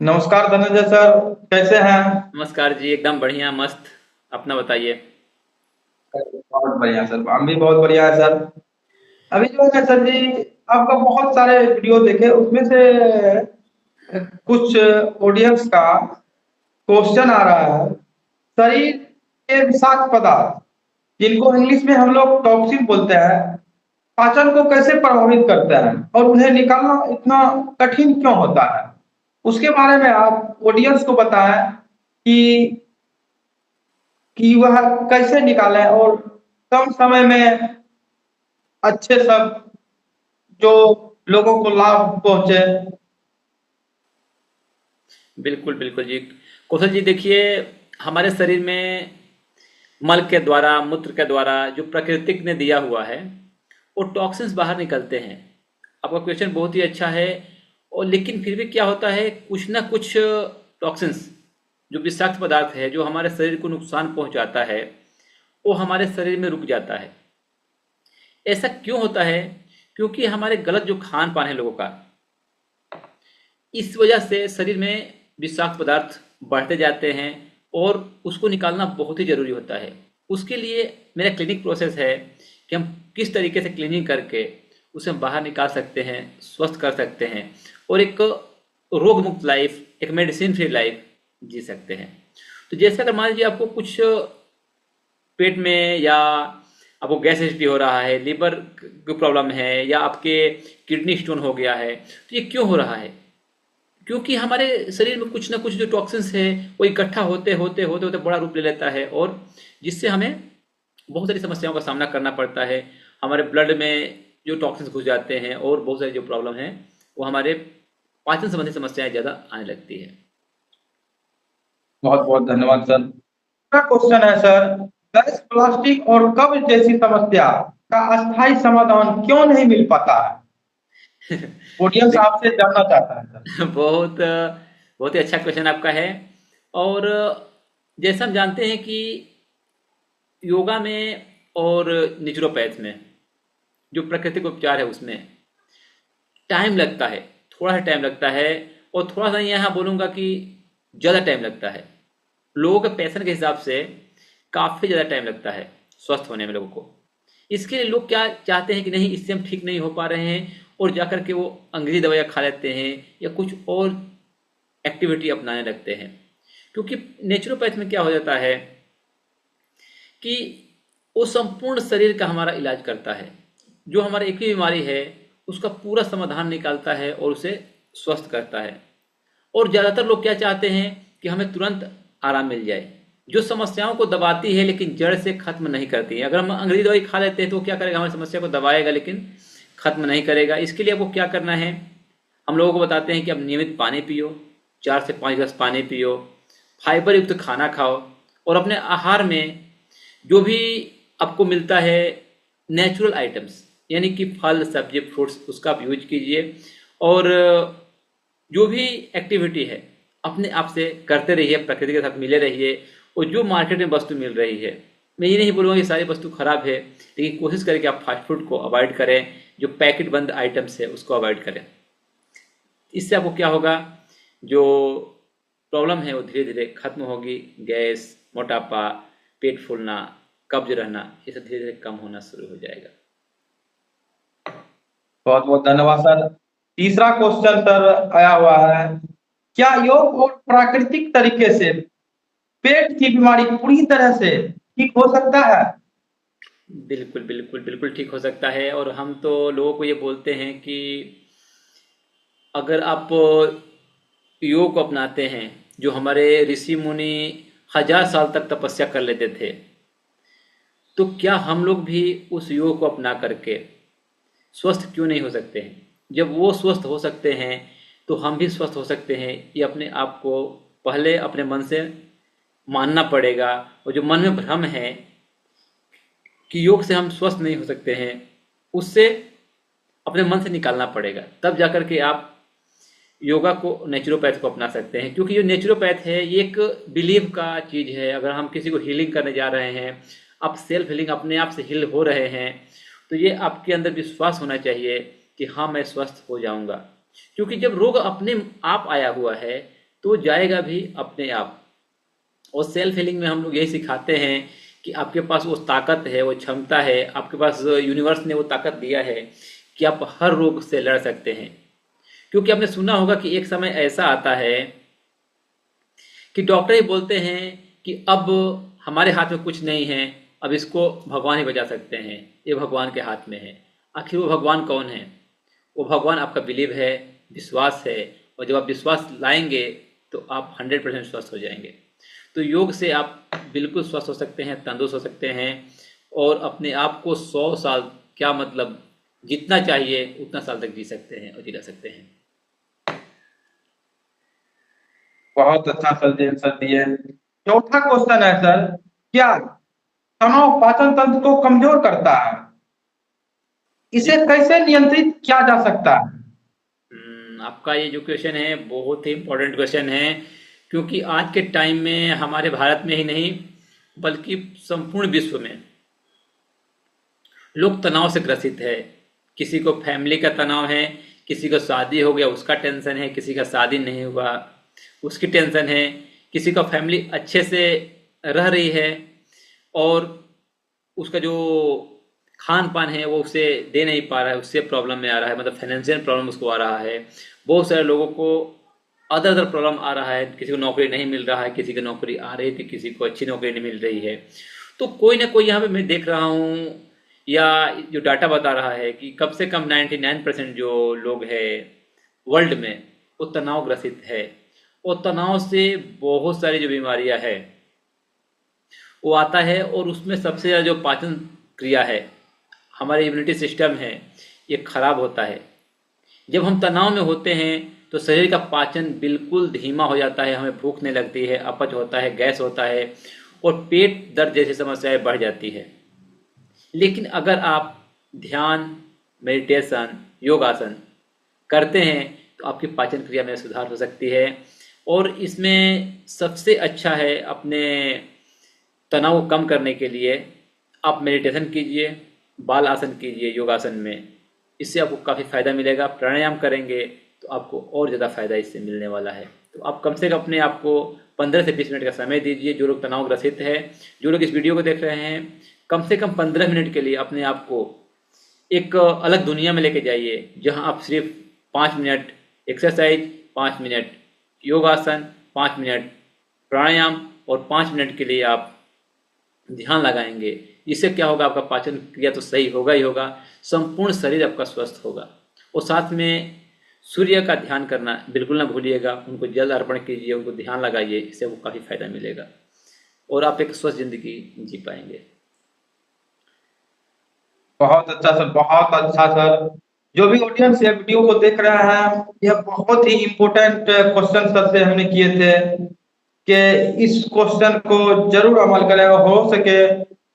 नमस्कार धनंजय सर। कैसे हैं? नमस्कार जी, एकदम बढ़िया मस्त। अपना बताइए। बहुत बढ़िया सर, हम भी बहुत बढ़िया है सर। अभी जो है सर जी, आपका बहुत सारे वीडियो देखे, उसमें से कुछ ऑडियंस का क्वेश्चन आ रहा है। शरीर के विषाक्त पदार्थ, जिनको इंग्लिश में हम लोग टॉक्सिन बोलते हैं, पाचन को कैसे प्रभावित करते हैं और उन्हें निकालना इतना कठिन क्यों होता है? उसके बारे में आप ऑडियंस को बताएं कि वह कैसे निकालें और कम समय में अच्छे सब जो लोगों को लाभ पहुंचे। बिल्कुल बिल्कुल जी। कौशल जी देखिए, हमारे शरीर में मल के द्वारा, मूत्र के द्वारा जो प्रकृतिक ने दिया हुआ है, वो टॉक्सिन्स बाहर निकलते हैं। आपका क्वेश्चन बहुत ही अच्छा है। और लेकिन फिर भी क्या होता है, कुछ ना कुछ टॉक्सिन्स, जो विषाक्त पदार्थ है जो हमारे शरीर को नुकसान पहुंचाता है, वो हमारे शरीर में रुक जाता है। ऐसा क्यों होता है? क्योंकि हमारे गलत जो खान पान है लोगों का, इस वजह से शरीर में विषाक्त पदार्थ बढ़ते जाते हैं और उसको निकालना बहुत ही ज़रूरी होता है। उसके लिए मेरा क्लिनिक प्रोसेस है कि हम किस तरीके से क्लीनिंग करके उसे हम बाहर निकाल सकते हैं, स्वस्थ कर सकते हैं और एक रोग मुक्त लाइफ, एक मेडिसिन फ्री लाइफ जी सकते हैं। तो जैसे अगर मान लीजिए आपको कुछ पेट में, या आपको गैस एसिडिटी हो रहा है, लीवर की प्रॉब्लम है, या आपके किडनी स्टोन हो गया है, तो ये क्यों हो रहा है? क्योंकि हमारे शरीर में कुछ ना कुछ जो टॉक्सिन्स है वो इकट्ठा होते होते होते होते बड़ा रूप ले लेता है, और जिससे हमें बहुत सारी समस्याओं का सामना करना पड़ता है। हमारे ब्लड में जो टॉक्सिन्स घुस जाते हैं और बहुत सारी जो प्रॉब्लम है, वो हमारे पाचन संबंधी समस्याएं ज़्यादा आने लगती है। बहुत बहुत धन्यवाद सर। अगला क्वेश्चन है सर, गैस, प्लास्टिक और कब्ज जैसी समस्या का अस्थायी समाधान क्यों नहीं मिल पाता है? ऑडियंस देख, आपसे जानना चाहता है सर। बहुत बहुत ही अच्छा क्वेश्चन आपका है। और जैसा हम जानते हैं कि योगा में और नेचुरोपैथ में, जो प्राकृतिक उपचार है उसमें टाइम लगता है, थोड़ा सा टाइम लगता है। और थोड़ा सा यहाँ बोलूँगा कि ज़्यादा टाइम लगता है। लोगों के पैशन के हिसाब से काफ़ी ज़्यादा टाइम लगता है स्वस्थ होने में लोगों को। इसके लिए लोग क्या चाहते हैं कि नहीं, इससे हम ठीक नहीं हो पा रहे हैं, और जाकर के वो अंग्रेजी दवाइयाँ खा लेते हैं या कुछ और एक्टिविटी अपनाने लगते हैं। क्योंकि नेचुरोपैथ में क्या हो जाता है कि वो संपूर्ण शरीर का हमारा इलाज करता है। जो हमारा एक ही बीमारी है उसका पूरा समाधान निकालता है और उसे स्वस्थ करता है। और ज़्यादातर लोग क्या चाहते हैं कि हमें तुरंत आराम मिल जाए, जो समस्याओं को दबाती है लेकिन जड़ से खत्म नहीं करती है। अगर हम अंग्रेजी दवाई खा लेते हैं तो वो क्या करेगा, हमारी समस्या को दबाएगा लेकिन खत्म नहीं करेगा। इसके लिए आपको क्या करना है, हम लोगों को बताते हैं कि आप नियमित पानी पियो, 4 से 5 गिलास पानी पियो, फाइबर युक्त खाना खाओ, और अपने आहार में जो भी आपको मिलता है नेचुरल आइटम्स, यानी कि फल सब्जी फ्रूट्स, उसका आप यूज कीजिए। और जो भी एक्टिविटी है अपने आप से करते रहिए, प्रकृति के साथ मिले रहिए। और जो मार्केट में वस्तु मिल रही है, मैं ये नहीं बोलूँगा कि सारी वस्तु खराब है, लेकिन कोशिश करें कि आप फास्ट फूड को अवॉइड करें, जो पैकेट बंद आइटम्स है उसको अवॉइड करें। इससे आपको क्या होगा, जो प्रॉब्लम है वो धीरे धीरे खत्म होगी। गैस, मोटापा, पेट फूलना, कब्ज रहना, ये सब धीरे धीरे कम होना शुरू हो जाएगा। बहुत बहुत धन्यवाद सर। तीसरा क्वेश्चन सर आया हुआ है, क्या योग और प्राकृतिक तरीके से पेट की बीमारी पूरी तरह से ठीक हो सकता है? बिल्कुल बिल्कुल बिल्कुल ठीक हो सकता है। और हम तो लोगों को ये बोलते हैं कि अगर आप योग को अपनाते हैं, जो हमारे ऋषि मुनि 1000 साल तक तपस्या कर लेते थे, तो क्या हम लोग भी उस योग को अपना करके स्वस्थ क्यों नहीं हो सकते हैं? जब वो स्वस्थ हो सकते हैं तो हम भी स्वस्थ हो सकते हैं। ये अपने आप को पहले अपने मन से मानना पड़ेगा। और जो मन में भ्रम है कि योग से हम स्वस्थ नहीं हो सकते हैं, उससे अपने मन से निकालना पड़ेगा। तब जाकर के आप योगा को, नेचुरोपैथ को अपना सकते हैं। क्योंकि जो नेचुरोपैथ है ये एक बिलीव का चीज़ है। अगर हम किसी को हीलिंग करने जा रहे हैं, आप सेल्फ हीलिंग, अपने आप से हील हो रहे हैं, तो ये आपके अंदर विश्वास होना चाहिए कि हाँ मैं स्वस्थ हो जाऊंगा। क्योंकि जब रोग अपने आप आया हुआ है तो वो जाएगा भी अपने आप। और सेल्फ हीलिंग में हम लोग यही सिखाते हैं कि आपके पास वो ताकत है, वो क्षमता है, आपके पास यूनिवर्स ने वो ताकत दिया है कि आप हर रोग से लड़ सकते हैं। क्योंकि आपने सुना होगा कि एक समय ऐसा आता है कि डॉक्टर ही बोलते हैं कि अब हमारे हाथ में कुछ नहीं है, अब इसको भगवान ही बचा सकते हैं, ये भगवान के हाथ में है। आखिर वो भगवान कौन है? वो भगवान आपका बिलीव है, विश्वास है। और जब आप विश्वास लाएंगे तो आप 100% स्वस्थ हो जाएंगे। तो योग से आप बिल्कुल स्वस्थ हो सकते हैं, तंदुरुस्त हो सकते हैं और अपने आप को 100 साल, क्या मतलब जितना चाहिए उतना साल तक जी सकते हैं और जिला सकते हैं। बहुत अच्छा सर जी आंसर दिए। चौथा क्वेश्चन है सर, क्या तनाव पाचन तंत्र को कमजोर करता है? इसे जी। कैसे नियंत्रित किया जा सकता है? आपका ये जो क्वेश्चन है बहुत ही इम्पोर्टेंट क्वेश्चन है, क्योंकि आज के टाइम में हमारे भारत में ही नहीं बल्कि संपूर्ण विश्व में लोग तनाव से ग्रसित है। किसी को फैमिली का तनाव है, किसी को शादी हो गया उसका टेंशन है, किसी का शादी नहीं हुआ उसकी टेंशन है, किसी का फैमिली अच्छे से रह रही है और उसका जो खान पान है वो उसे दे नहीं पा रहा है, उससे प्रॉब्लम में आ रहा है, मतलब फाइनेंशियल प्रॉब्लम उसको आ रहा है। बहुत सारे लोगों को अदर अदर प्रॉब्लम आ रहा है, किसी को नौकरी नहीं मिल रहा है, किसी की नौकरी आ रही थी, किसी को अच्छी नौकरी नहीं मिल रही है। तो कोई ना कोई यहाँ पे मैं देख रहा हूँ या जो डाटा बता रहा है कि कम से कम 99% जो लोग हैं वर्ल्ड में वो तनाव ग्रसित है। और तनाव से बहुत सारी जो बीमारियां है वो आता है और उसमें सबसे ज़्यादा जो पाचन क्रिया है, हमारे इम्यूनिटी सिस्टम है, ये खराब होता है। जब हम तनाव में होते हैं तो शरीर का पाचन बिल्कुल धीमा हो जाता है, हमें भूख नहीं लगती है, अपच होता है, गैस होता है और पेट दर्द जैसी समस्याएं बढ़ जाती है। लेकिन अगर आप ध्यान, मेडिटेशन, योगासन करते हैं तो आपकी पाचन क्रिया में सुधार हो सकती है। और इसमें सबसे अच्छा है अपने तनाव को कम करने के लिए आप मेडिटेशन कीजिए, बाल आसन कीजिए योगासन में, इससे आपको काफ़ी फ़ायदा मिलेगा। प्राणायाम करेंगे तो आपको और ज़्यादा फ़ायदा इससे मिलने वाला है। तो आप कम से कम अपने आप को 15 से 20 मिनट का समय दीजिए। जो लोग तनाव ग्रसित है, जो लोग इस वीडियो को देख रहे हैं, कम से कम 15 मिनट के लिए अपने आप को एक अलग दुनिया में लेके जाइए, जहां आप सिर्फ 5 मिनट एक्सरसाइज, 5 मिनट योगासन, 5 मिनट प्राणायाम और 5 मिनट के लिए आप ध्यान लगाएंगे। इससे क्या होगा, आपका पाचन क्रिया तो सही होगा ही होगा, संपूर्ण शरीर आपका स्वस्थ होगा। और साथ में सूर्य का ध्यान करना बिल्कुल ना भूलिएगा, उनको जल अर्पण कीजिए, उनको ध्यान लगाइए, इससे वो काफ़ी फायदा मिलेगा और आप एक स्वस्थ जिंदगी जी पाएंगे। बहुत अच्छा सर, बहुत अच्छा सर। जो भी ऑडियंस ये वीडियो को देख रहा है, यह बहुत ही इम्पोर्टेंट क्वेश्चन सर से हमने किए थे कि इस क्वेश्चन को जरूर अमल करें। हो सके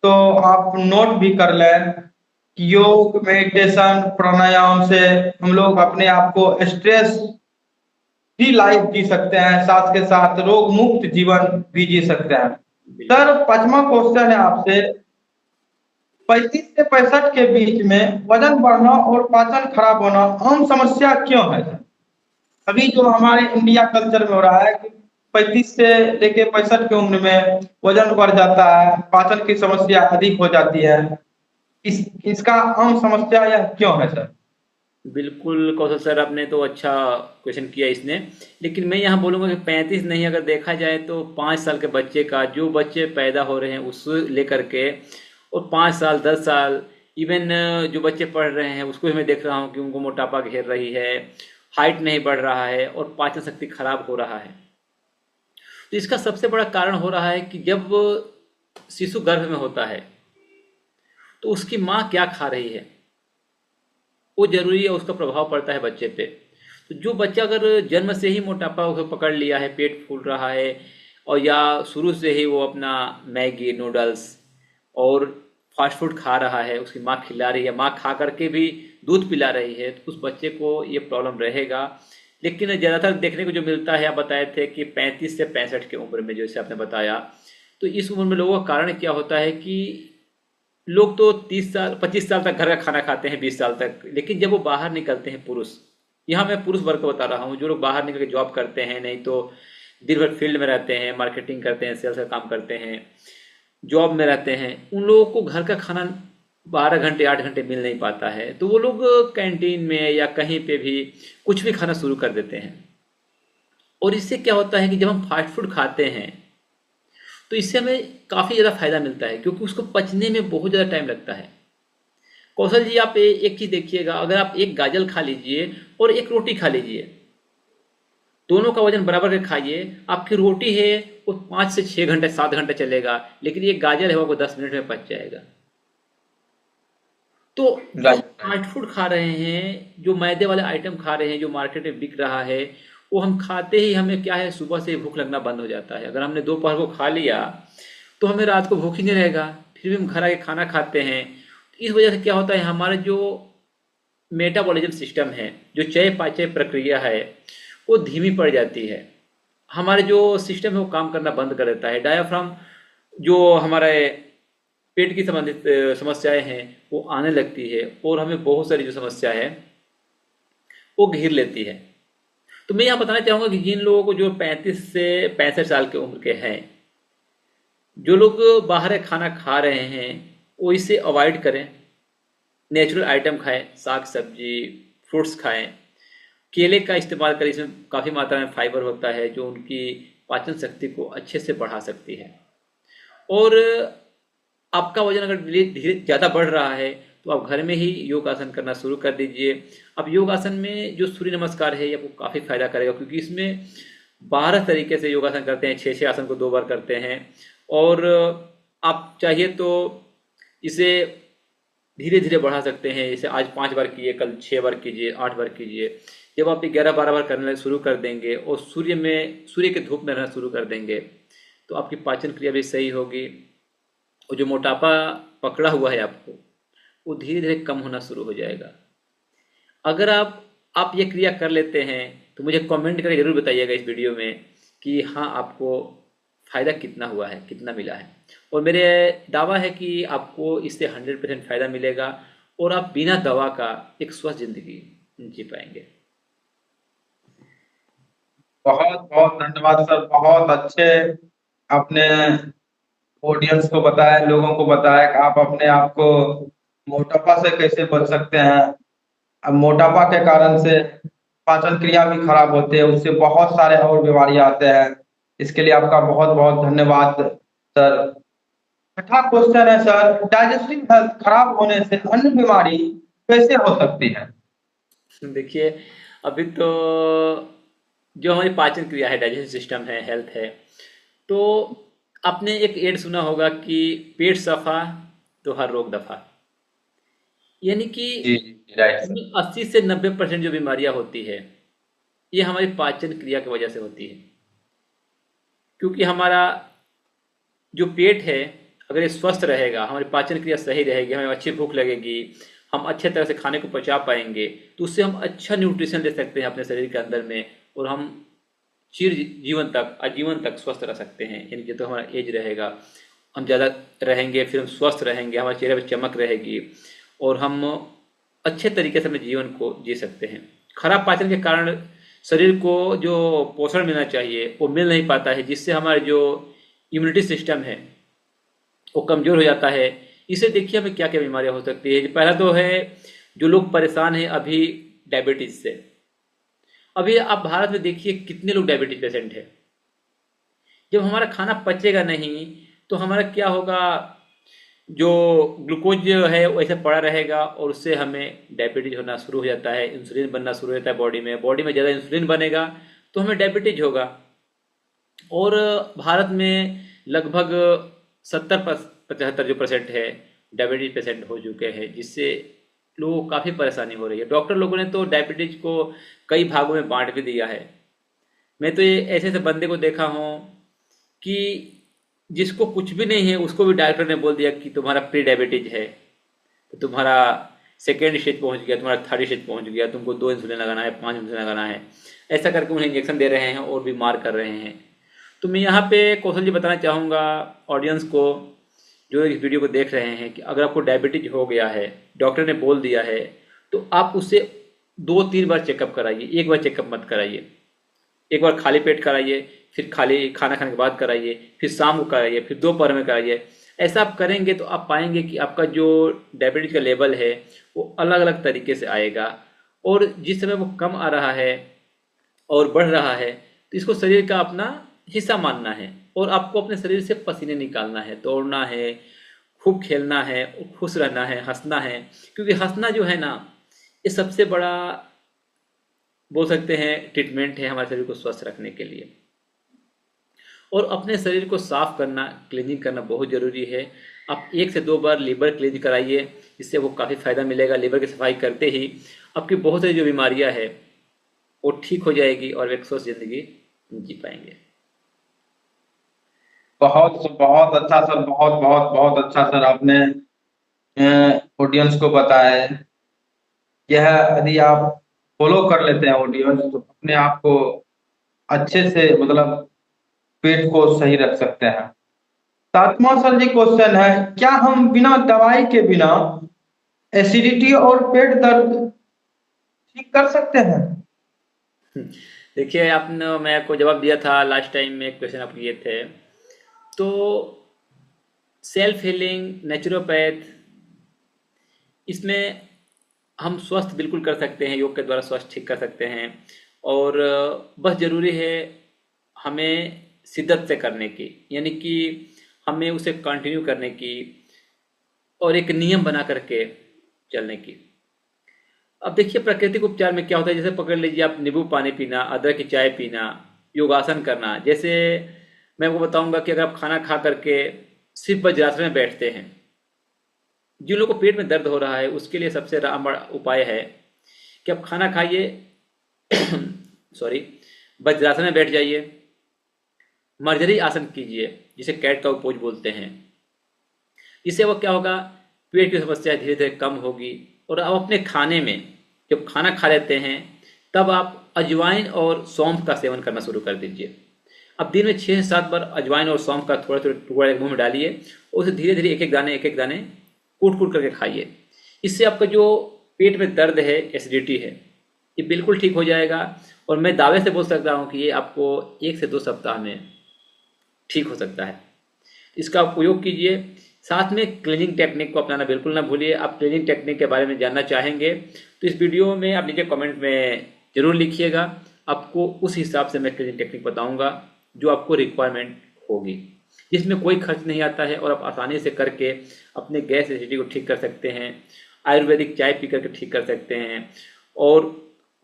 तो आप नोट भी कर लें कि योग, मेडिटेशन, प्राणायाम से हम लोग अपने आप को स्ट्रेस फ्री लाइफ जी सकते हैं, साथ के साथ रोग मुक्त जीवन भी जी सकते हैं। बिल्कुल। सर, 5वां क्वेश्चन है आपसे, 35 से 65 के बीच में वजन बढ़ना और पाचन खराब होना आम समस्या क्यों है? अभी जो हमारे इंडिया कल्चर में हो रहा है कि 35 से लेके 65 की उम्र में वजन बढ़ जाता है, पाचन की समस्या अधिक हो जाती है। इसका आम समस्या यह क्यों है सर? बिल्कुल कौशल सर, आपने तो अच्छा क्वेश्चन किया इसने। लेकिन मैं यहाँ बोलूँगा कि 35 नहीं, अगर देखा जाए तो 5 साल के बच्चे का, जो बच्चे पैदा हो रहे हैं उससे लेकर के और 5 साल 10 साल, इवन जो बच्चे पढ़ रहे हैं उसको भी मैं देख रहा हूँ कि उनको मोटापा घेर रही है, हाइट नहीं बढ़ रहा है और पाचन शक्ति खराब हो रहा है। तो इसका सबसे बड़ा कारण हो रहा है कि जब शिशु गर्भ में होता है तो उसकी माँ क्या खा रही है वो जरूरी है, उसका प्रभाव पड़ता है बच्चे पे। तो जो बच्चा अगर जन्म से ही मोटापा उसे पकड़ लिया है, पेट फूल रहा है और या शुरू से ही वो अपना मैगी, नूडल्स और फास्ट फूड खा रहा है, उसकी माँ खिला रही है, माँ खा करके भी दूध पिला रही है, तो उस बच्चे को ये प्रॉब्लम रहेगा। लेकिन ज़्यादातर देखने को जो मिलता है, आप बताए थे कि 35 से 65 की उम्र में, जैसे आपने बताया, तो इस उम्र में लोगों का कारण क्या होता है कि लोग तो 30 साल 25 साल तक घर का खाना खाते हैं, 20 साल तक, लेकिन जब वो बाहर निकलते हैं पुरुष, यहाँ मैं पुरुष वर्ग को बता रहा हूँ, जो लोग बाहर निकल के जॉब करते हैं, नहीं तो दिन भर फील्ड में रहते हैं, मार्केटिंग करते हैं, सेल्स का काम करते हैं, जॉब में रहते हैं, उन लोगों को घर का खाना 12 घंटे 8 घंटे मिल नहीं पाता है, तो वो लोग कैंटीन में या कहीं पे भी कुछ भी खाना शुरू कर देते हैं। और इससे क्या होता है कि जब हम फास्ट फूड खाते हैं तो इससे हमें काफ़ी ज़्यादा फायदा मिलता है, क्योंकि उसको पचने में बहुत ज़्यादा टाइम लगता है। कौशल जी, आप एक चीज़ देखिएगा, अगर आप एक गाजर खा लीजिए और एक रोटी खा लीजिए, दोनों का वजन बराबर के खाइए, आपकी रोटी है वो 5 से 6 घंटे 7 घंटे चलेगा, लेकिन ये गाजर है वो आपको 10 मिनट में पच जाएगा। तो जो राइट राइट। फास्ट फूड खा रहे हैं, जो मैदे वाले आइटम खा रहे हैं, जो मार्केट में बिक रहा है, वो हम खाते ही हमें क्या है, सुबह से भूख लगना बंद हो जाता है। अगर हमने दोपहर को खा लिया तो हमें रात को भूख ही नहीं रहेगा, फिर भी हम घर आके खाना खाते हैं। इस वजह से क्या होता है, हमारे जो मेटाबॉलिज्म सिस्टम है, जो चय पाचय प्रक्रिया है, वो धीमी पड़ जाती है। हमारे जो सिस्टम है वो काम करना बंद कर देता है। डायाफ्राम, जो हमारे पेट की संबंधित समस्याएं हैं, वो आने लगती है, और हमें बहुत सारी जो समस्या है वो घेर लेती है। तो मैं यहाँ बताना चाहूँगा कि जिन लोगों को जो 35 से 65 साल की उम्र के हैं, जो लोग बाहर का खाना खा रहे हैं, वो इसे अवॉइड करें। नेचुरल आइटम खाएं, साग सब्जी, फ्रूट्स खाएं, केले का इस्तेमाल करें, इसमें काफ़ी मात्रा में फाइबर होता है जो उनकी पाचन शक्ति को अच्छे से बढ़ा सकती है। और आपका वजन अगर धीरे धीरे ज़्यादा बढ़ रहा है तो आप घर में ही योगासन करना शुरू कर दीजिए। अब योगासन में जो सूर्य नमस्कार है ये आपको काफ़ी फायदा करेगा, क्योंकि इसमें 12 तरीके से योगासन करते हैं, 6 आसन को 2 बार करते हैं। और आप चाहिए तो इसे धीरे धीरे बढ़ा सकते हैं, जैसे आज 5 बार किए, कल 6 बार कीजिए, 8 बार कीजिए। जब आप 11-12 बार करने शुरू कर देंगे और सूर्य के धूप में रहना शुरू कर देंगे तो आपकी पाचन क्रिया भी सही होगी, और जो मोटापा पकड़ा हुआ है आपको, वो धीरे धीरे कम होना शुरू हो जाएगा। अगर आप ये क्रिया कर लेते हैं तो मुझे कमेंट करके ज़रूर बताइएगा इस वीडियो में कि हाँ, आपको फ़ायदा कितना हुआ है, कितना मिला है। और मेरे दावा है कि आपको इससे 100% फ़ायदा मिलेगा और आप बिना दवा का एक स्वस्थ ज़िंदगी जी पाएंगे। बहुत बहुत धन्यवाद सर, बहुत अच्छे आपने ऑडियंस को बताया, लोगों को बताया कि आप अपने आप को मोटापा से कैसे बच सकते हैं। अब मोटापा के कारण से पाचन क्रिया भी खराब होते हैं, उससे बहुत सारे और बीमारियां आते हैं। इसके लिए आपका बहुत बहुत धन्यवाद सर। छठा क्वेश्चन है सर, डाइजेस्टिव हेल्थ खराब होने से अन्य बीमारी कैसे हो सकती है? देखिए, अभी तो जो हमारी पाचन क्रिया है, डाइजेशन सिस्टम है, हेल्थ है, तो आपने एक एड सुना होगा कि पेट सफा तो हर रोग दफा। यानी कि जी जी राइट सर। 80 से 90% जो बीमारियां होती है ये हमारी पाचन क्रिया की वजह से होती है। क्योंकि हमारा जो पेट है, अगर ये स्वस्थ रहेगा, हमारी पाचन क्रिया सही रहेगी, हमें अच्छी भूख लगेगी, हम अच्छे तरह से खाने को पचा पाएंगे, तो उससे हम अच्छा न्यूट्रिशन ले सकते हैं अपने शरीर के अंदर में, और हम जीवन तक, आजीवन तक स्वस्थ रह सकते हैं। यानी कि तो हमारा एज रहेगा, हम ज़्यादा रहेंगे, फिर हम स्वस्थ रहेंगे, हमारे चेहरे पर चमक रहेगी, और हम अच्छे तरीके से अपने जीवन को जी सकते हैं। खराब पाचन के कारण शरीर को जो पोषण मिलना चाहिए वो मिल नहीं पाता है, जिससे हमारे जो इम्यूनिटी सिस्टम है वो कमज़ोर हो जाता है। इसे देखिए हमें क्या क्या बीमारियां हो सकती है। पहला तो है, जो लोग परेशान हैं अभी डायबिटीज़ से। अभी आप भारत में देखिए कितने लोग डायबिटीज पेशेंट है। जब हमारा खाना पचेगा नहीं तो हमारा क्या होगा, जो ग्लूकोज जो है वैसे पड़ा रहेगा, और उससे हमें डायबिटीज होना शुरू हो जाता है, इंसुलिन बनना शुरू हो जाता है बॉडी में ज़्यादा इंसुलिन बनेगा तो हमें डायबिटीज होगा। और भारत में लगभग 70-75 जो परसेंट है डायबिटीज पेशेंट हो चुके हैं, जिससे लोगों को काफ़ी परेशानी हो रही है। डॉक्टर लोगों ने तो डायबिटीज को कई भागों में बांट भी दिया है। मैं तो ये ऐसे ऐसे बंदे को देखा हूँ कि जिसको कुछ भी नहीं है उसको भी डॉक्टर ने बोल दिया कि तुम्हारा प्री डायबिटीज है, तो तुम्हारा सेकेंड स्टेज पहुंच गया, तुम्हारा थर्ड स्टेज पहुंच गया, तुमको 2 इंसुलिन लगाना है, 5 इंसुलिन लगाना है। ऐसा करके उन्हें इंजेक्शन दे रहे हैं और बीमार कर रहे हैं। तो मैं यहाँ पे कौशल जी बताना चाहूँगा ऑडियंस को, जो इस वीडियो को देख रहे हैं, कि अगर आपको डायबिटीज हो गया है, डॉक्टर ने बोल दिया है, तो आप उससे 2-3 बार चेकअप कराइए, एक बार चेकअप मत कराइए। एक बार खाली पेट कराइए, फिर खाली खाना खाने के बाद कराइए, फिर शाम को कराइए, फिर दोपहर में कराइए। ऐसा आप करेंगे तो आप पाएंगे कि आपका जो डायबिटीज का लेवल है वो अलग अलग तरीके से आएगा। और जिस समय वो कम आ रहा है और बढ़ रहा है तो इसको शरीर का अपना हिस्सा मानना है, और आपको अपने शरीर से पसीने निकालना है, दौड़ना है, खूब खेलना है, खुश रहना है, हंसना है। क्योंकि हंसना जो है ना, ये सबसे बड़ा बोल सकते हैं ट्रीटमेंट है हमारे शरीर को स्वस्थ रखने के लिए। और अपने शरीर को साफ करना, क्लीनिंग करना बहुत ज़रूरी है। आप 1 से 2 बार लीवर क्लीन कराइए, इससे वो काफ़ी फ़ायदा मिलेगा। लीवर की सफाई करते ही आपकी बहुत सारी जो बीमारियां हैं वो ठीक हो जाएगी और एक स्वस्थ ज़िंदगी जी पाएंगे। बहुत बहुत अच्छा सर, बहुत बहुत बहुत अच्छा सर, आपने ऑडियंस को बताया है। यह यदि आप फॉलो कर लेते हैं ऑडियंस, तो अपने आप को अच्छे से मतलब पेट को सही रख सकते हैं। सातवां सर जी क्वेश्चन है, क्या हम बिना दवाई के बिना एसिडिटी और पेट दर्द ठीक कर सकते हैं? देखिए, आपने मैं आपको जवाब दिया था लास्ट टाइम में, एक क्वेश्चन आप किए थे। तो सेल्फ हीलिंग, नेचुरोपैथ, इसमें हम स्वस्थ बिल्कुल कर सकते हैं, योग के द्वारा स्वस्थ ठीक कर सकते हैं। और बस ज़रूरी है हमें शिद्दत से करने की, यानी कि हमें उसे कंटिन्यू करने की और एक नियम बना करके चलने की। अब देखिए, प्राकृतिक उपचार में क्या होता है, जैसे पकड़ लीजिए आप नींबू पानी पीना, अदरक की चाय पीना, योगासन करना। जैसे मैं आपको बताऊंगा कि अगर आप खाना खा करके सिर्फ वज्रासन में बैठते हैं, जिन लोगों को पेट में दर्द हो रहा है उसके लिए सबसे रामबाण उपाय है कि आप खाना खाइए, सॉरी, वज्रासन में बैठ जाइए, मर्जरी आसन कीजिए जिसे कैट का पोज बोलते हैं। इससे वो क्या होगा, पेट की समस्या धीरे धीरे कम होगी। और आप अपने खाने में जब खाना खा लेते हैं तब आप अजवाइन और सौंफ का सेवन करना शुरू कर दीजिए। अब दिन में 6 से 7 बार अजवाइन और सौंफ का थोड़ा थोड़ा टुकड़ा मुंह में डालिए, और उसे धीरे धीरे एक एक दाने कूट कूट करके खाइए। इससे आपका जो पेट में दर्द है, एसिडिटी है, ये बिल्कुल ठीक हो जाएगा। और मैं दावे से बोल सकता हूँ कि ये आपको 1 से 2 सप्ताह में ठीक हो सकता है। इसका उपयोग कीजिए। साथ में क्लीनिंग टेक्निक को अपनाना बिल्कुल ना भूलिए। आप क्लीनिंग टेक्निक के बारे में जानना चाहेंगे तो इस वीडियो में आप नीचे कमेंट में ज़रूर लिखिएगा। आपको उस हिसाब से मैं क्लीनिंग टेक्निक बताऊंगा जो आपको रिक्वायरमेंट होगी, जिसमें कोई खर्च नहीं आता है और आप आसानी से करके अपने गैस एसिडिटी को ठीक कर सकते हैं। आयुर्वेदिक चाय पी करके ठीक कर सकते हैं। और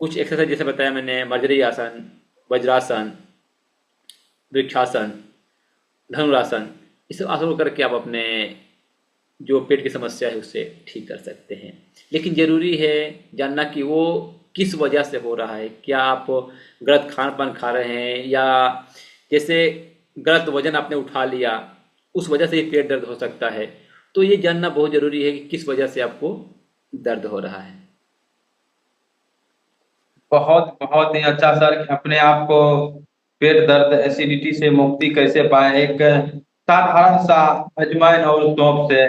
कुछ एक्सरसाइज जैसे बताया मैंने, मर्जरी आसन, वज्रासन, वृक्षासन, धनुरासन, इस आसन करके आप अपने जो पेट की समस्या है उससे ठीक कर सकते हैं। लेकिन ज़रूरी है जानना कि वो किस वजह से हो रहा है। क्या आप गलत खान पान खा रहे हैं, या जैसे गलत वजन आपने उठा लिया, उस वजह से ही पेट दर्द हो सकता है। तो ये जानना बहुत ज़रूरी है कि किस वजह से आपको दर्द हो रहा है। बहुत बहुत ही अच्छा सर, कि अपने आप को पेट दर्द एसिडिटी से मुक्ति कैसे पाए, एक साधारण सा अजवाइन और सौंफ से।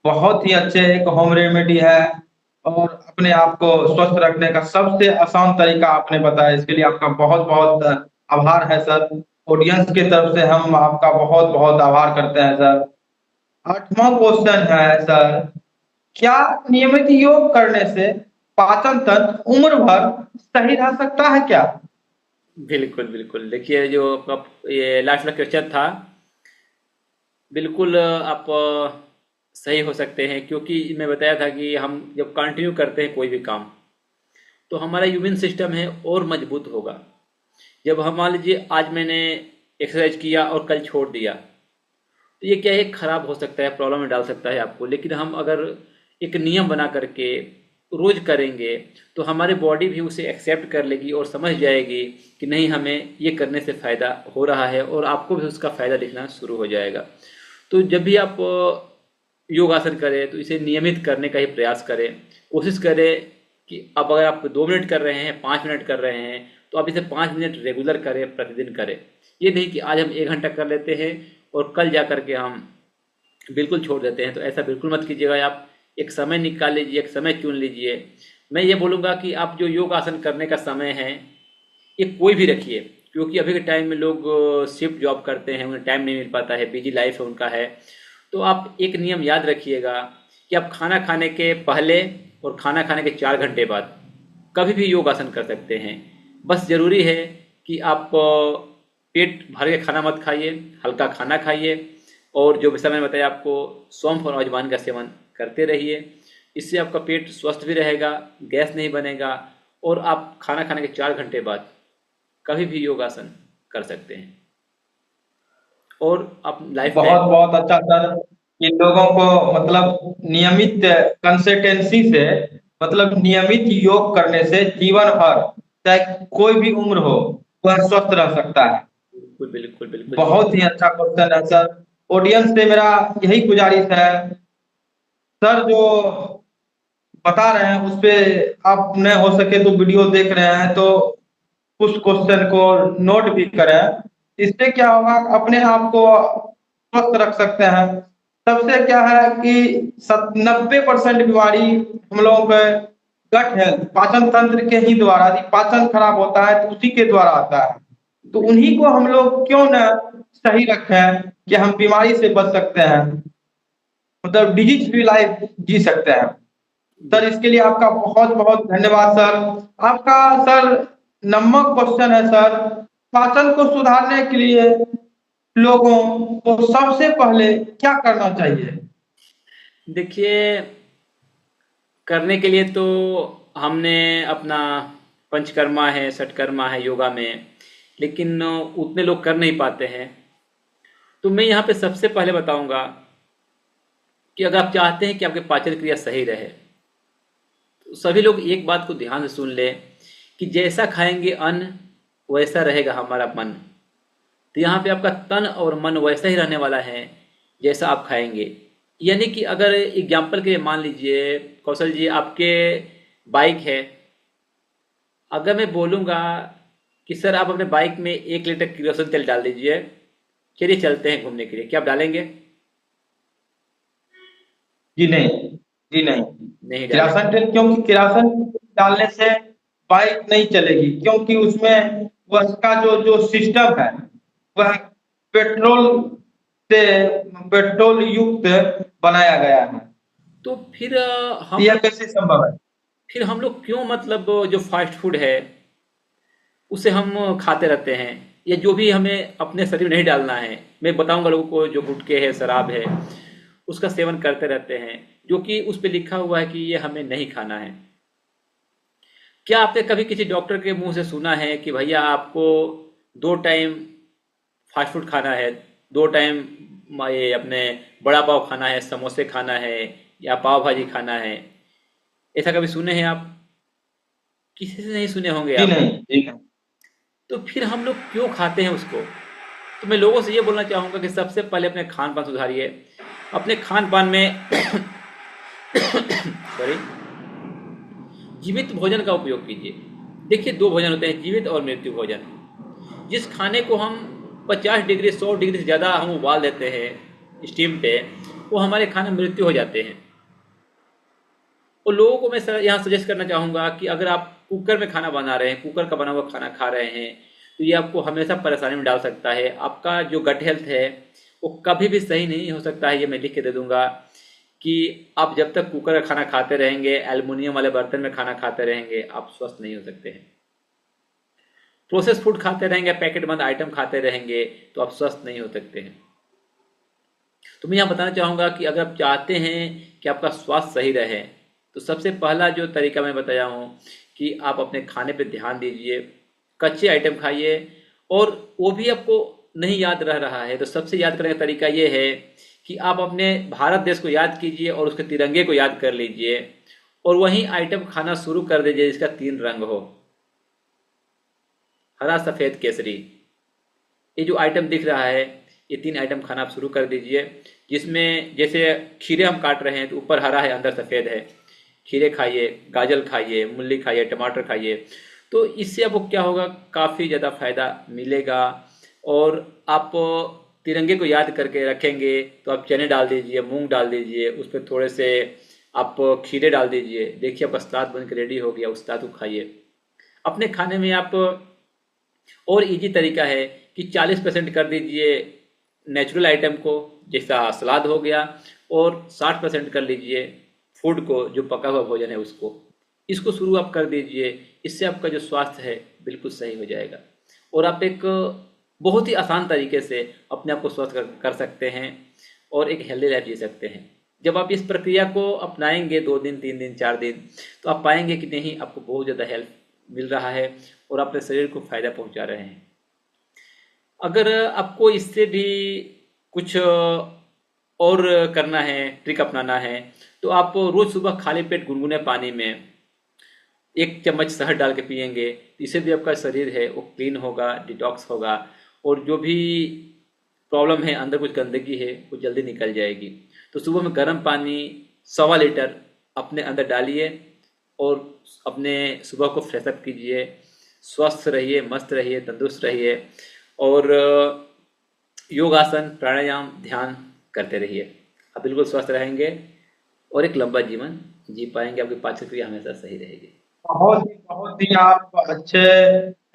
बहुत ही अच्छे एक होम रेमेडी है, और अपने आप को स्वस्थ रखने का सबसे आसान तरीका आपने बताया, इसके लिए आपका बहुत बहुत आभार है सर। ऑडियंस की तरफ से हम आपका बहुत बहुत आभार करते हैं सर। आठवां क्वेश्चन है सर, क्या नियमित योग करने से पाचन तंत्र उम्र भर सही रह सकता है क्या? बिल्कुल बिल्कुल, देखिए जो आपका ये लास्ट वाला क्वेश्चन था, बिल्कुल आप सही हो सकते हैं। क्योंकि मैं बताया था कि हम जब कंटिन्यू करते हैं कोई भी काम तो हमारा इम्यून सिस्टम है और मजबूत होगा। जब हम मान लीजिए आज मैंने एक्सरसाइज किया और कल छोड़ दिया तो ये क्या है, खराब हो सकता है, प्रॉब्लम में डाल सकता है आपको। लेकिन हम अगर एक नियम बना करके रोज करेंगे तो हमारी बॉडी भी उसे एक्सेप्ट कर लेगी और समझ जाएगी कि नहीं, हमें ये करने से फ़ायदा हो रहा है, और आपको भी उसका फ़ायदा दिखना शुरू हो जाएगा। तो जब भी आप योगासन करें तो इसे नियमित करने का ही प्रयास करें। कोशिश करें कि अब अगर आप 2 मिनट कर रहे हैं, 5 मिनट कर रहे हैं, तो आप इसे 5 मिनट रेगुलर करें, प्रतिदिन करें। ये नहीं कि आज हम 1 घंटा कर लेते हैं और कल जा करके हम बिल्कुल छोड़ देते हैं। तो ऐसा बिल्कुल मत कीजिएगा। आप एक समय निकाल लीजिए, एक समय चुन लीजिए। मैं ये बोलूँगा कि आप जो योग आसन करने का समय है, ये कोई भी रखिए, क्योंकि अभी के टाइम में लोग शिफ्ट जॉब करते हैं, उन्हें टाइम नहीं मिल पाता है, बिजी लाइफ है उनका है। तो आप एक नियम याद रखिएगा कि आप खाना खाने के पहले और खाना खाने के 4 घंटे बाद कभी भी योगासन कर सकते हैं। बस ज़रूरी है कि आप पेट भर के खाना मत खाइए, हल्का खाना खाइए, और जो भी समय मैंने बताया आपको, सौंफ और अजवाइन का सेवन करते रहिए। इससे आपका पेट स्वस्थ भी रहेगा, गैस नहीं बनेगा, और आप खाना खाने के 4 घंटे बाद कभी भी योगासन कर सकते हैं और आप लाइफ बहुत टाइम। बहुत अच्छा सर। कि लोगों को मतलब नियमित कंसिस्टेंसी से, मतलब नियमित योग करने से जीवन भर, चाहे कोई भी उम्र हो, वह स्वस्थ रह सकता है। बिल्कुल बिल्कुल बिल्कुल जी। बहुत ही अच्छा क्वेश्चन है सर। ऑडियंस से मेरा यही गुजारिश है सर, जो बता रहे हैं उस पे आप न हो सके तो वीडियो देख रहे हैं तो उस क्वेश्चन को नोट भी करें। इससे क्या होगा, अपने आप को स्वस्थ रख सकते हैं। सबसे क्या है कि 90% बीमारी हम लोगों के गट हेल्थ, पाचन तंत्र के ही द्वारा, यदि पाचन खराब होता है तो उसी के द्वारा आता है। तो उन्हीं को हम लोग क्यों न सही रखें कि हम बीमारी से बच सकते हैं, मतलब डिजीज फ्री लाइफ जी सकते हैं। सर बिल्कुल। इसके लिए आपका बहुत बहुत धन्यवाद सर। आपका सर नंबर क्वेश्चन है सर, पाचन को सुधारने के लिए लोगों को सबसे पहले क्या करना चाहिए? देखिए, करने के लिए तो हमने अपना पंचकर्मा है, षटकर्मा है योगा में, लेकिन उतने लोग कर नहीं पाते हैं। तो मैं यहाँ पे सबसे पहले बताऊंगा कि अगर आप चाहते हैं कि आपके पाचन क्रिया सही रहे, तो सभी लोग एक बात को ध्यान से सुन लें कि जैसा खाएंगे अन्न, वैसा रहेगा हमारा मन। तो यहाँ पे आपका तन और मन वैसा ही रहने वाला है जैसा आप खाएंगे। यानी कि अगर एग्जाम्पल के लिए मान लीजिए कौशल जी, आपके बाइक है, अगर मैं बोलूँगा कि सर आप अपने बाइक में 1 लीटर किरोसिन तेल डाल दीजिए, चलिए चलते हैं घूमने के लिए, क्या आप डालेंगे? जी नहीं, जी नहीं। नहीं डालेंगे। किरासन तेल, क्योंकि किरासन डालने से बाइक नहीं चलेगी, क्योंकि उसमें वह उसका जो जो सिस्टम है वह पेट्रोल से, पेट्रोल युक्त बनाया गया है। तो फिर तो हम यह लोग कैसे संभव है? फिर हम लोग क्यों, मतलब जो फास्ट फूड है उसे हम खाते रहते हैं, या जो भी हमें अपने शरीर में नहीं डालना है। मैं बताऊंगा लोगों को, जो गुटखे है, शराब है, उसका सेवन करते रहते हैं, जो कि उस पे लिखा हुआ है कि ये हमें नहीं खाना है। क्या आपने कभी किसी डॉक्टर के मुंह से सुना है कि भैया आपको 2 टाइम फास्ट फूड खाना है, 2 टाइम ये अपने बड़ा पाव खाना है, समोसे खाना है, या पाव भाजी खाना है? ऐसा कभी सुने हैं आप? किसी से नहीं सुने होंगे जी आप। नहीं, जी नहीं। तो फिर हम लोग क्यों खाते हैं उसको? तो मैं लोगों से ये बोलना चाहूँगा कि सबसे पहले अपने खान पान सुधारिए। अपने खान पान में सॉरी, जीवित भोजन का उपयोग कीजिए। देखिए, 2 भोजन होते हैं, जीवित और मृत्यु भोजन। जिस खाने को हम 50 डिग्री 100 डिग्री से ज़्यादा हम उबाल देते हैं स्टीम पे, वो हमारे खाने में मृत्यु हो जाते हैं। और लोगों को मैं सर यहाँ सजेस्ट करना चाहूँगा कि अगर आप कुकर में खाना बना रहे हैं, कुकर का बना हुआ खाना खा रहे हैं, तो ये आपको हमेशा परेशानी में डाल सकता है। आपका जो गट हेल्थ है वो कभी भी सही नहीं हो सकता है। ये मैं लिख के दे दूंगा कि आप जब तक कुकर का खाना खाते रहेंगे, एल्युमिनियम वाले बर्तन में खाना खाते रहेंगे, आप स्वस्थ नहीं हो सकते हैं। प्रोसेस फूड खाते रहेंगे, पैकेट बंद आइटम खाते रहेंगे, तो आप स्वस्थ नहीं हो सकते हैं। तो मैं यहाँ बताना चाहूँगा कि अगर आप चाहते हैं कि आपका स्वास्थ्य सही रहे, तो सबसे पहला जो तरीका मैं बताया हूँ कि आप अपने खाने पे ध्यान दीजिए, कच्चे आइटम खाइए। और वो भी आपको नहीं याद रह रहा है, तो सबसे याद करने का तरीका ये है कि आप अपने भारत देश को याद कीजिए और उसके तिरंगे को याद कर लीजिए, और वही आइटम खाना शुरू कर दीजिए जिसका 3 रंग हो, हरा, सफ़ेद, केसरी। ये जो आइटम दिख रहा है, ये 3 आइटम खाना आप शुरू कर दीजिए, जिसमें जैसे खीरे हम काट रहे हैं तो ऊपर हरा है, अंदर सफ़ेद है। खीरे खाइए, गाजर खाइए, मूली खाइए, टमाटर खाइए। तो इससे आपको क्या होगा, काफ़ी ज़्यादा फायदा मिलेगा। और आप तिरंगे को याद करके रखेंगे तो आप चने डाल दीजिए, मूंग डाल दीजिए, उस पर थोड़े से आप खीरे डाल दीजिए। देखिए आपका सलाद बन के रेडी हो गया, उस सलाद को खाइए। अपने खाने में आप और इजी तरीका है कि 40% कर दीजिए नेचुरल आइटम को, जैसा सलाद हो गया, और 60% कर लीजिए फूड को, जो पका हुआ भोजन है उसको। इसको शुरू आप कर दीजिए, इससे आपका जो स्वास्थ्य है बिल्कुल सही हो जाएगा, और आप एक बहुत ही आसान तरीके से अपने आप को स्वस्थ कर सकते हैं और एक हेल्दी लाइफ जी सकते हैं। जब आप इस प्रक्रिया को अपनाएंगे 2 दिन 3 दिन 4 दिन, तो आप पाएंगे कि नहीं, आपको बहुत ज़्यादा हेल्प मिल रहा है और अपने शरीर को फायदा पहुंचा रहे हैं। अगर आपको इससे भी कुछ और करना है, ट्रिक अपनाना है, तो आप रोज सुबह खाली पेट गुनगुने पानी में 1 चम्मच शहद डाल के पियेंगे, इससे भी आपका शरीर है वो क्लीन होगा, डिटॉक्स होगा, और जो भी प्रॉब्लम है, अंदर कुछ गंदगी है, वो जल्दी निकल जाएगी। तो सुबह में गर्म पानी 1.25 लीटर अपने अंदर डालिए और अपने सुबह को फ्रेशअप कीजिए। स्वस्थ रहिए, मस्त रहिए, तंदुरुस्त रहिए, और योगासन, प्राणायाम, ध्यान करते रहिए। आप बिल्कुल स्वस्थ रहेंगे और एक लंबा जीवन जी पाएंगे। आपकी पाचन क्रिया हमेशा सही रहेगी। बहुत ही आप अच्छे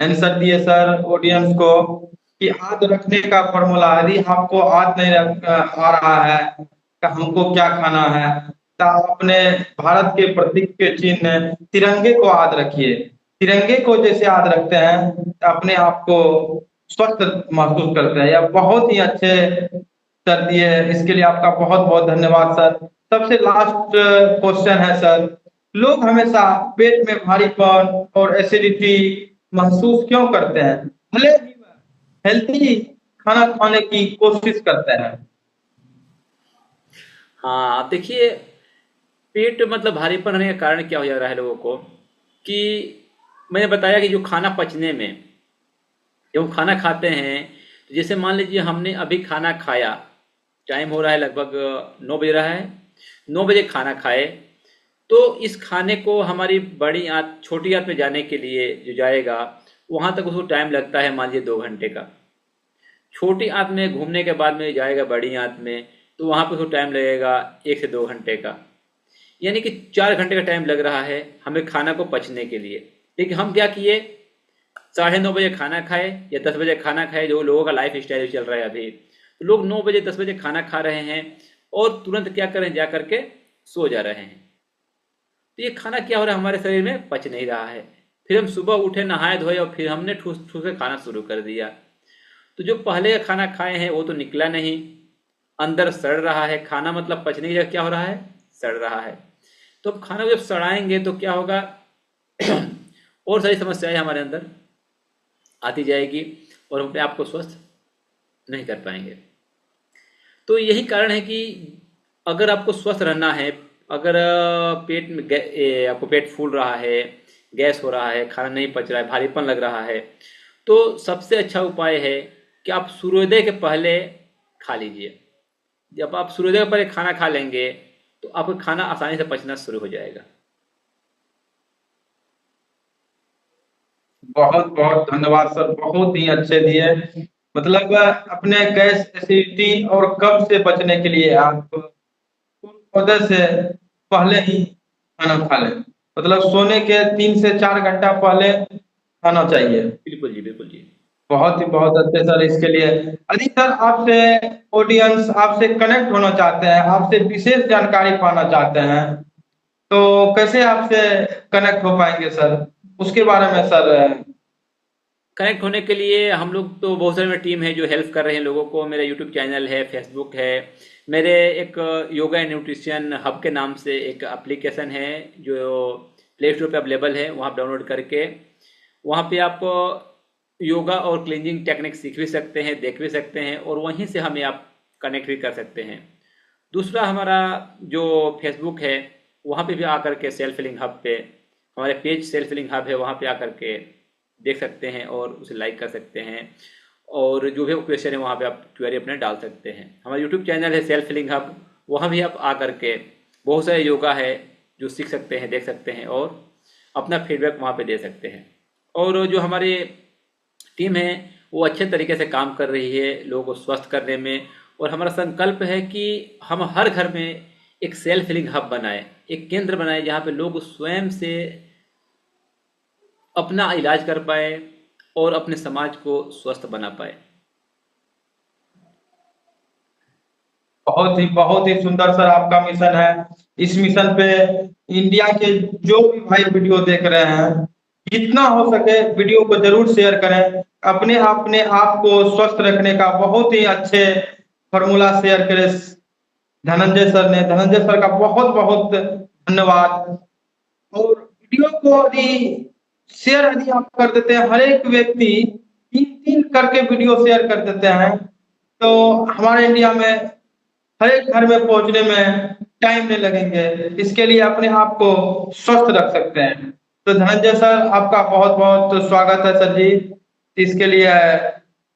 आंसर दिए सर ऑडियंस को, कि याद रखने का फॉर्मूला, यदि आपको याद नहीं आ रहा है कि हमको क्या खाना है, तो अपने भारत के प्रतीक के चिन्ह तिरंगे को याद रखिए। तिरंगे को जैसे याद रखते हैं तो अपने आप को स्वस्थ महसूस करते हैं। यह बहुत ही अच्छे सर दिए, इसके लिए आपका बहुत बहुत धन्यवाद सर। सबसे लास्ट क्वेश्चन है सर, लोग हमेशा पेट में भारीपन और एसिडिटी महसूस क्यों करते हैं, भले ही वह हेल्थी खाना खाने की कोशिश करते हैं? हाँ, आप देखिए, पेट मतलब भारीपन होने का कारण क्या हो जा रहा है लोगों को, कि मैंने बताया कि जो खाना पचने में, जब हम खाना खाते हैं, तो जैसे मान लीजिए हमने अभी खाना खाया, टाइम हो रहा है लगभग 9 बज रहा है, 9 बजे खाना खाए, तो इस खाने को हमारी बड़ी आंत छोटी आंत में जाने के लिए जो जाएगा, वहाँ तक उसको टाइम लगता है मान लीजिए 2 घंटे का। छोटी आंत में घूमने के बाद में जाएगा बड़ी आंत में, तो वहाँ पे उसको टाइम लगेगा 1 से 2 घंटे का। यानी कि 4 घंटे का टाइम लग रहा है हमें खाना को पचने के लिए। लेकिन हम क्या किए, 9:30 बजे खाना खाए या 10 बजे खाना खाए, जो लोगों का लाइफ स्टाइल चल रहा है अभी, तो लोग 9 बजे 10 बजे खाना खा रहे हैं और तुरंत क्या करें, जा करके सो जा रहे हैं। तो ये खाना क्या हो रहा है, हमारे शरीर में पच नहीं रहा है। फिर हम सुबह उठे, नहाए धोए, और फिर हमने ठूस ठूस के खाना शुरू कर दिया। तो जो पहले का खाना खाए हैं वो तो निकला नहीं, अंदर सड़ रहा है। खाना मतलब पचने की जगह क्या हो रहा है, सड़ रहा है। तो अब खाना को जब सड़ाएंगे तो क्या होगा और सारी समस्याएं हमारे अंदर आती जाएगी और हम अपने आप को स्वस्थ नहीं कर पाएंगे। तो यही कारण है कि अगर आपको स्वस्थ रहना है, अगर पेट में आपको पेट फूल रहा है, गैस हो रहा है, खाना नहीं पच रहा है, भारीपन लग रहा है, तो सबसे अच्छा उपाय है कि आप सूर्योदय के पहले खा लीजिए। जब आप सूर्योदय के पहले खाना खा लेंगे तो आपका खाना आसानी से पचना शुरू हो जाएगा। बहुत बहुत धन्यवाद सर, बहुत ही अच्छे दिए। मतलब अपने गैस एसिडिटी और कब्ज से बचने के लिए आप सूर्योदय से पहले ही खाना खा लें, मतलब सोने के 3 से 4 घंटा पहले खाना चाहिए। बिल्कुल जी, बिल्कुल जी। बहुत ही बहुत अच्छे सर इसके लिए। यदि सर आपसे ऑडियंस आपसे कनेक्ट होना चाहते हैं, आपसे विशेष जानकारी पाना चाहते हैं, तो कैसे आपसे कनेक्ट हो पाएंगे सर, उसके बारे में सर? कनेक्ट होने के लिए हम लोग तो बहुत सारे, मेरी टीम है जो हेल्प कर रहे हैं लोगों को। मेरा यूट्यूब चैनल है, फेसबुक है, मेरे एक योगा एंड न्यूट्रिशन हब के नाम से एक एप्लीकेशन है जो प्ले स्टोर पे अवेलेबल है, वहाँ डाउनलोड करके वहाँ पे आप योगा और क्लींजिंग टेक्निक सीख भी सकते हैं, देख भी सकते हैं, और वहीं से हमें आप कनेक्ट भी कर सकते हैं। दूसरा, हमारा जो फेसबुक है वहाँ पे भी आकर के सेल्फ हेलिंग हब पे, हमारे पेज सेल्फ हेलिंग हब है, वहाँ पे आकर के देख सकते हैं और उसे लाइक कर सकते हैं, और जो भी क्वेश्चन है वहाँ पे आप क्वेरी अपने डाल सकते हैं। हमारा यूट्यूब चैनल है सेल्फ हेलिंग हब, वहाँ भी आप आकर के बहुत सारे योगा है जो सीख सकते हैं, देख सकते हैं, और अपना फीडबैक वहाँ पे दे सकते हैं। और जो हमारी टीम है वो अच्छे तरीके से काम कर रही है लोगों को स्वस्थ करने में, और हमारा संकल्प है कि हम हर घर में एक सेल्फ हीलिंग हब बनाए, एक केंद्र बनाए जहाँ पे लोग स्वयं से अपना इलाज कर पाए, और अपने समाज को स्वस्थ बना पाए। बहुत ही सुंदर सर आपका मिशन है। इस मिशन पे इंडिया के जो भी भाई वीडियो देख रहे हैं, जितना हो सके वीडियो को जरूर शेयर करें। अपने आप को स्वस्थ रखने का बहुत ही अच्छे फॉर्मूला शेयर करें धनंजय सर ने। धनंजय सर का बहुत बहुत धन्यवाद। और वीडियो को यदि शेयर यदि आप कर देते हैं, हर एक व्यक्ति 3-3 करके वीडियो शेयर कर देते हैं, तो हमारे इंडिया में हर एक घर में पहुंचने में टाइम नहीं लगेंगे। इसके लिए अपने आप को स्वस्थ रख सकते हैं। तो धनंजय सर आपका बहुत बहुत स्वागत है सर जी। इसके लिए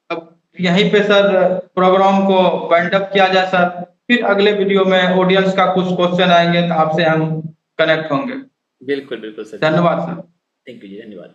अब यहीं पे सर प्रोग्राम को वाइंड अप किया जाए सर। फिर अगले वीडियो में ऑडियंस का कुछ क्वेश्चन आएंगे तो आपसे हम कनेक्ट होंगे। बिल्कुल बिल्कुल सर जी। धन्यवाद सर। थैंक यू जी, धन्यवाद।